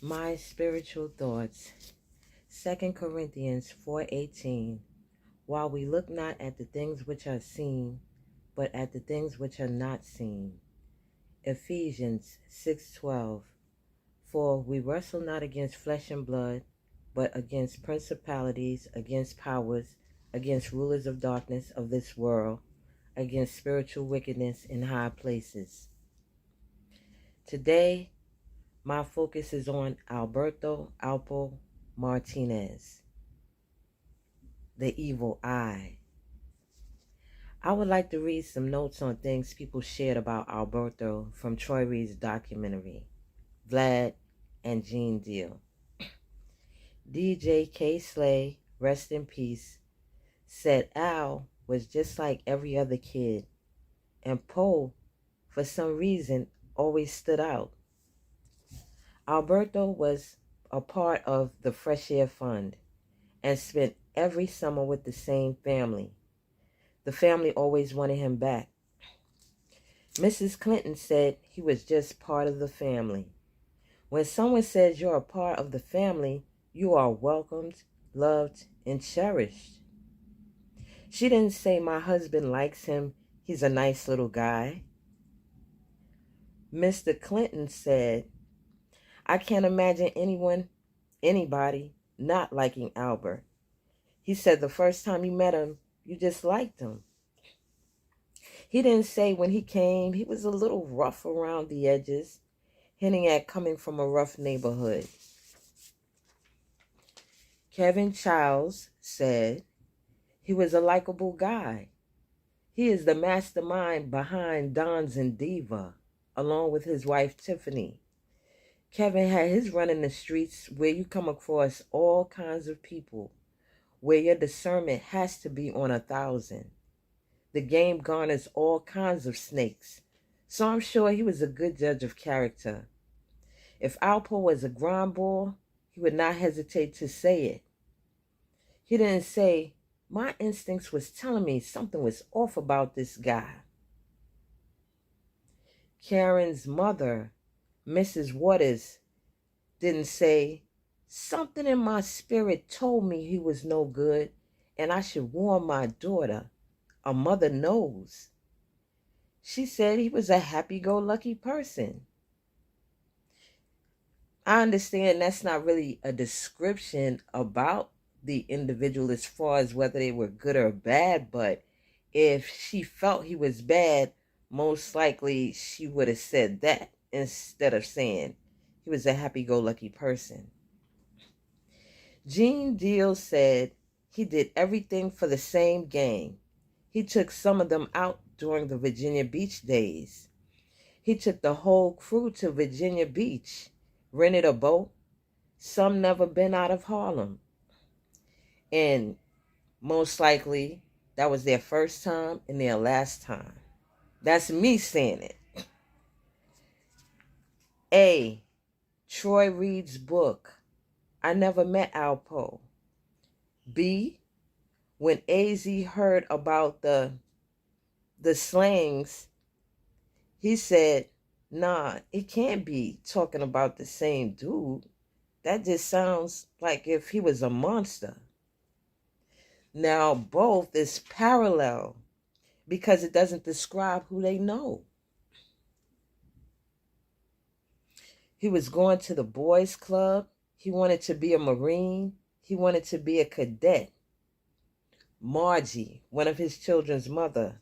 My spiritual thoughts. 2 Corinthians 4:18. While we look not at the things which are seen, but at the things which are not seen. Ephesians 6:12. For we wrestle not against flesh and blood, but against principalities, against powers, against rulers of darkness of this world, against spiritual wickedness in high places. Today, my focus is on Alberto Alpo Martinez, the evil eye. I would like to read some notes on things people shared about Alberto from Troy Reed's documentary, Vlad and Gene Deal. DJ K. Slay, rest in peace, said Al was just like every other kid, and Poe, for some reason, always stood out. Alberto was a part of the Fresh Air Fund and spent every summer with the same family. The family always wanted him back. Mrs. Clinton said he was just part of the family. When someone says you're a part of the family, you are welcomed, loved, and cherished. She didn't say my husband likes him, he's a nice little guy. Mr. Clinton said, I can't imagine anybody not liking Albert. He said the first time you met him, you just liked him. He didn't say when he came, he was a little rough around the edges, hinting at coming from a rough neighborhood. Kevin Childs said he was a likable guy. He is the mastermind behind Don's and Diva, along with his wife Tiffany. Kevin had his run in the streets where you come across all kinds of people, where your discernment has to be on 1,000. The game garners all kinds of snakes, so I'm sure he was a good judge of character. If Alpo was a grindball, he would not hesitate to say it. He didn't say, my instincts was telling me something was off about this guy. Karen's mother, Mrs. Waters, didn't say, something in my spirit told me he was no good and I should warn my daughter. A mother knows. She said he was a happy-go-lucky person. I understand that's not really a description about the individual as far as whether they were good or bad, but if she felt he was bad, most likely she would have said that instead of saying he was a happy-go-lucky person. Gene Deal said he did everything for the same gang. He took some of them out during the Virginia Beach days. He took the whole crew to Virginia Beach, rented a boat. Some never been out of Harlem. And most likely, that was their first time and their last time. That's me saying it. A. Troy Reed's book. I never met Alpo. B. When AZ heard about the slangs, he said, nah, it can't be talking about the same dude. That just sounds like if he was a monster. Now, both is parallel because it doesn't describe who they know. He was going to the boys' club. He wanted to be a Marine. He wanted to be a cadet. Margie, one of his children's mother,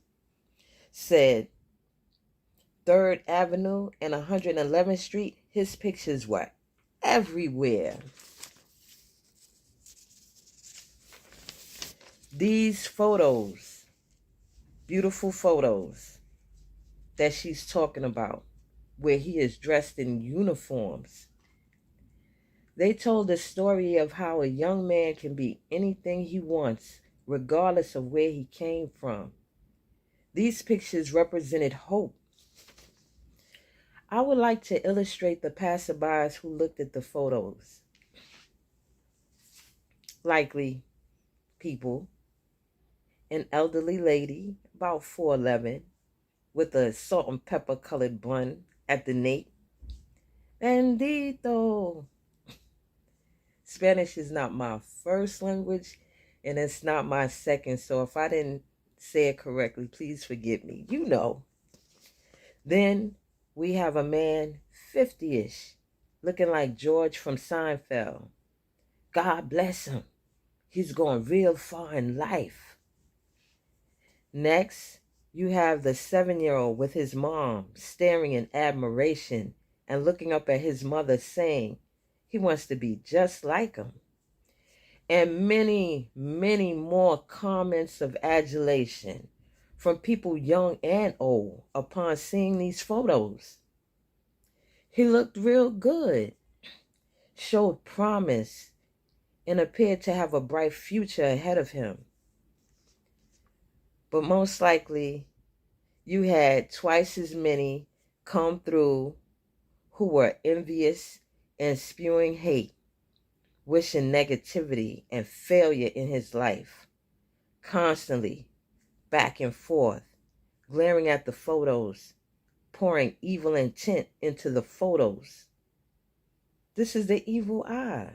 said 3rd Avenue and 111th Street, his pictures were everywhere. These photos, beautiful photos that she's talking about, where he is dressed in uniforms. They told the story of how a young man can be anything he wants, regardless of where he came from. These pictures represented hope. I would like to illustrate the passerbys who looked at the photos. Likely people. An elderly lady, about 4'11", with a salt and pepper colored bun at the nape. Bendito, Spanish is not my first language, and it's not my second. So if I didn't say it correctly, please forgive me. You know. Then we have a man 50-ish, looking like George from Seinfeld. God bless him. He's going real far in life. Next, you have the 7-year-old with his mom staring in admiration and looking up at his mother saying he wants to be just like him. And many, many more comments of adulation from people young and old upon seeing these photos. He looked real good, showed promise, and appeared to have a bright future ahead of him. But most likely, you had twice as many come through who were envious and spewing hate, wishing negativity and failure in his life, constantly back and forth, glaring at the photos, pouring evil intent into the photos. This is the evil eye.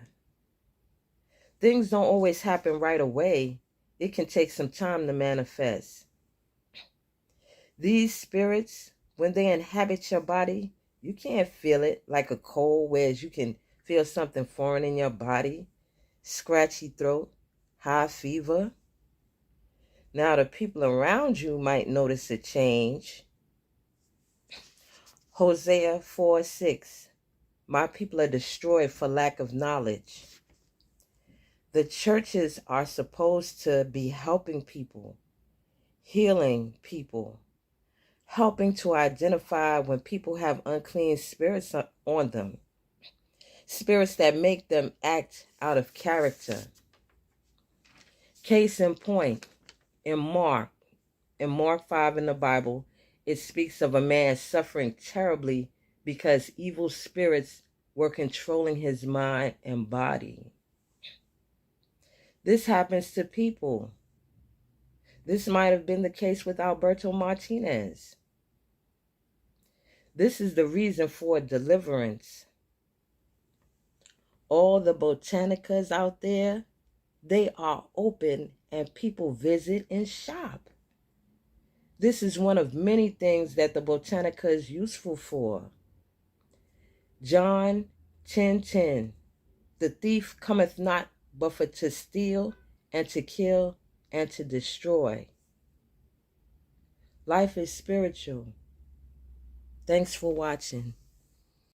Things don't always happen right away. It can take some time to manifest. These spirits, when they inhabit your body, you can't feel it like a cold, whereas you can feel something foreign in your body, scratchy throat, high fever. Now the people around you might notice a change. Hosea 4:6. My people are destroyed for lack of knowledge. The churches are supposed to be helping people, healing people, helping to identify when people have unclean spirits on them, spirits that make them act out of character. Case in point, in Mark 5 in the Bible, it speaks of a man suffering terribly because evil spirits were controlling his mind and body. This happens to people. This might have been the case with Alberto Martinez. This is the reason for deliverance. All the botanicas out there, they are open and people visit and shop. This is one of many things that the botanica is useful for. John 10:10. The thief cometh not but for to steal and to kill and to destroy. Life is spiritual. Thanks for watching.